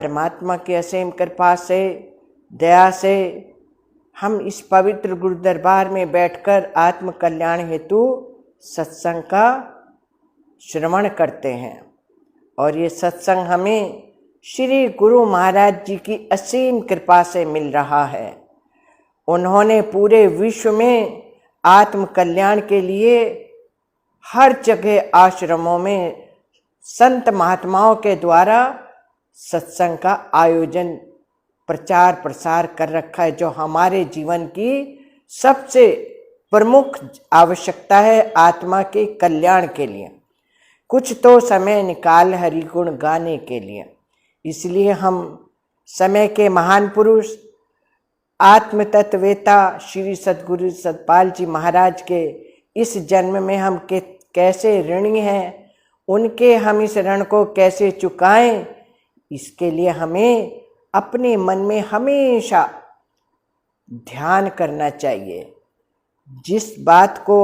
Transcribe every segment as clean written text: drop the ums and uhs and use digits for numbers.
परमात्मा की असीम कृपा से, दया से हम इस पवित्र गुरु दरबार में बैठकर आत्म कल्याण हेतु सत्संग का श्रवण करते हैं। और ये सत्संग हमें श्री गुरु महाराज जी की असीम कृपा से मिल रहा है। उन्होंने पूरे विश्व में आत्म कल्याण के लिए हर जगह आश्रमों में संत महात्माओं के द्वारा सत्संग का आयोजन प्रचार प्रसार कर रखा है, जो हमारे जीवन की सबसे प्रमुख आवश्यकता है आत्मा के कल्याण के लिए। कुछ तो समय निकाल हरि गुण गाने के लिए। इसलिए हम समय के महान पुरुष आत्म तत्ववेता श्री सद्गुरु सतपाल जी महाराज के इस जन्म में हम कैसे ऋणी हैं, उनके हम इस ऋण को कैसे चुकाएं, इसके लिए हमें अपने मन में हमेशा ध्यान करना चाहिए। जिस बात को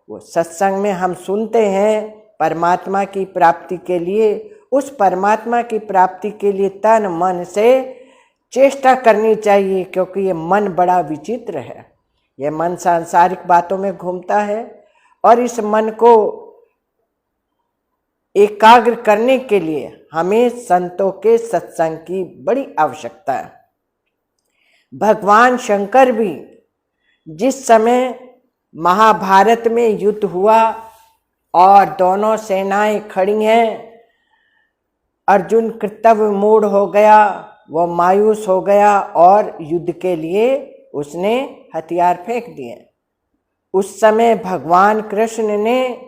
वो सत्संग में हम सुनते हैं परमात्मा की प्राप्ति के लिए, उस परमात्मा की प्राप्ति के लिए तन मन से चेष्टा करनी चाहिए, क्योंकि ये मन बड़ा विचित्र है। ये मन सांसारिक बातों में घूमता है और इस मन को एकाग्र करने के लिए हमें संतों के सत्संग की बड़ी आवश्यकता है। भगवान शंकर भी जिस समय महाभारत में युद्ध हुआ और दोनों सेनाएं खड़ी हैं, अर्जुन कर्तव्य मूढ़ हो गया, वो मायूस हो गया और युद्ध के लिए उसने हथियार फेंक दिए। उस समय भगवान कृष्ण ने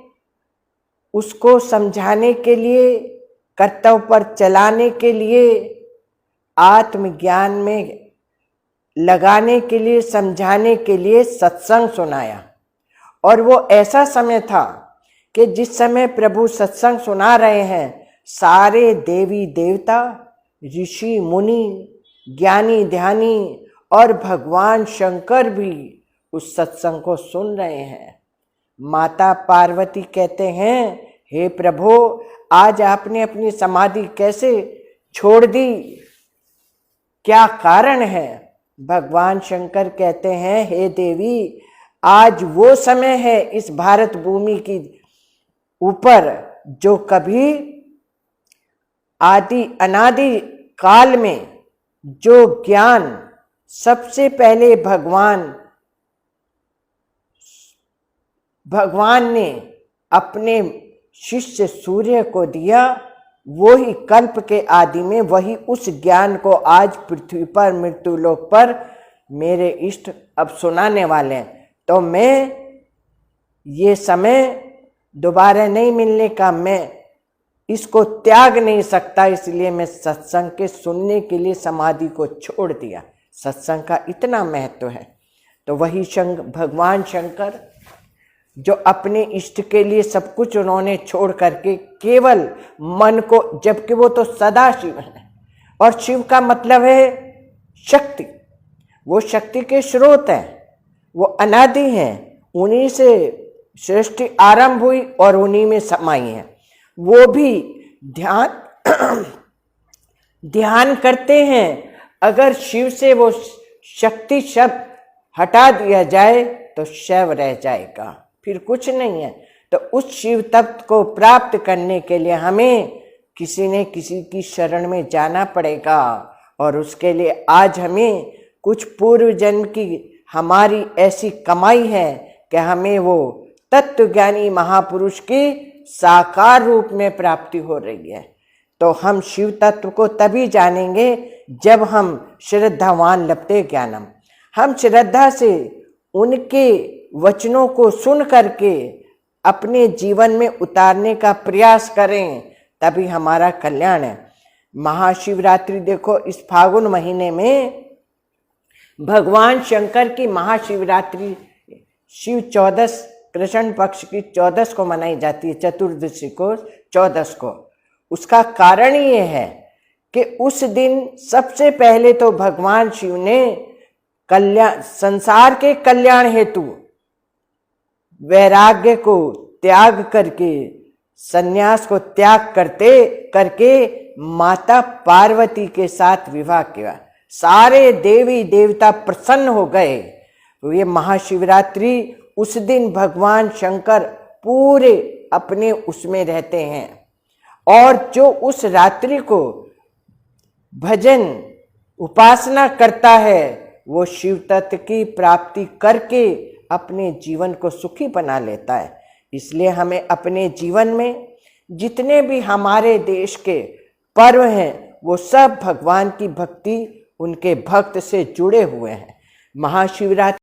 उसको समझाने के लिए, कर्तव्य पर चलाने के लिए, आत्मज्ञान में लगाने के लिए, समझाने के लिए सत्संग सुनाया। और वो ऐसा समय था कि जिस समय प्रभु सत्संग सुना रहे हैं, सारे देवी देवता, ऋषि मुनि, ज्ञानी ध्यानी और भगवान शंकर भी उस सत्संग को सुन रहे हैं। माता पार्वती कहते हैं, हे प्रभु, आज आपने अपनी समाधि कैसे छोड़ दी, क्या कारण है? भगवान शंकर कहते हैं, हे देवी, आज वो समय है इस भारत भूमि की ऊपर जो कभी आदि अनादि काल में जो ज्ञान सबसे पहले भगवान ने अपने शिष्य सूर्य को दिया, वो ही कल्प के आदि में वही उस ज्ञान को आज पृथ्वी पर, मृत्युलोक पर मेरे इष्ट अब सुनाने वाले हैं। तो मैं ये समय दोबारा नहीं मिलने का, मैं इसको त्याग नहीं सकता, इसलिए मैं सत्संग के सुनने के लिए समाधि को छोड़ दिया। सत्संग का इतना महत्व है। तो वही भगवान शंकर जो अपने इष्ट के लिए सब कुछ उन्होंने छोड़ करके केवल मन को, जबकि वो तो सदा शिव है और शिव का मतलब है शक्ति, वो शक्ति के स्रोत हैं, वो अनादि हैं, उन्हीं से सृष्टि आरंभ हुई और उन्हीं में समाई है। वो भी ध्यान करते हैं। अगर शिव से वो शक्ति शब्द हटा दिया जाए तो शैव रह जाएगा, फिर कुछ नहीं है। तो उस शिव तत्व को प्राप्त करने के लिए हमें किसी न किसी की शरण में जाना पड़ेगा। और उसके लिए आज हमें कुछ पूर्व जन्म की हमारी ऐसी कमाई है कि हमें वो तत्वज्ञानी महापुरुष की साकार रूप में प्राप्ति हो रही है। तो हम शिव तत्व को तभी जानेंगे जब हम श्रद्धावान लपटे ज्ञानम, हम श्रद्धा से उनके वचनों को सुन करके अपने जीवन में उतारने का प्रयास करें, तभी हमारा कल्याण है। महाशिवरात्रि देखो, इस फागुन महीने में भगवान शंकर की महाशिवरात्रि शिव 14 कृष्ण पक्ष की 14 को मनाई जाती है, चतुर्दशी को 14 को। उसका कारण ये है कि उस दिन सबसे पहले तो भगवान शिव ने कल्याण, संसार के कल्याण हेतु वैराग्य को त्याग करके संन्यास को त्याग करके माता पार्वती के साथ विवाह किया। सारे देवी देवता प्रसन्न हो गए। ये महाशिवरात्रि उस दिन भगवान शंकर पूरे अपने उसमें रहते हैं, और जो उस रात्रि को भजन उपासना करता है वो शिव तत्व की प्राप्ति करके अपने जीवन को सुखी बना लेता है। इसलिए हमें अपने जीवन में जितने भी हमारे देश के पर्व हैं वो सब भगवान की भक्ति, उनके भक्त से जुड़े हुए हैं। महाशिवरात्रि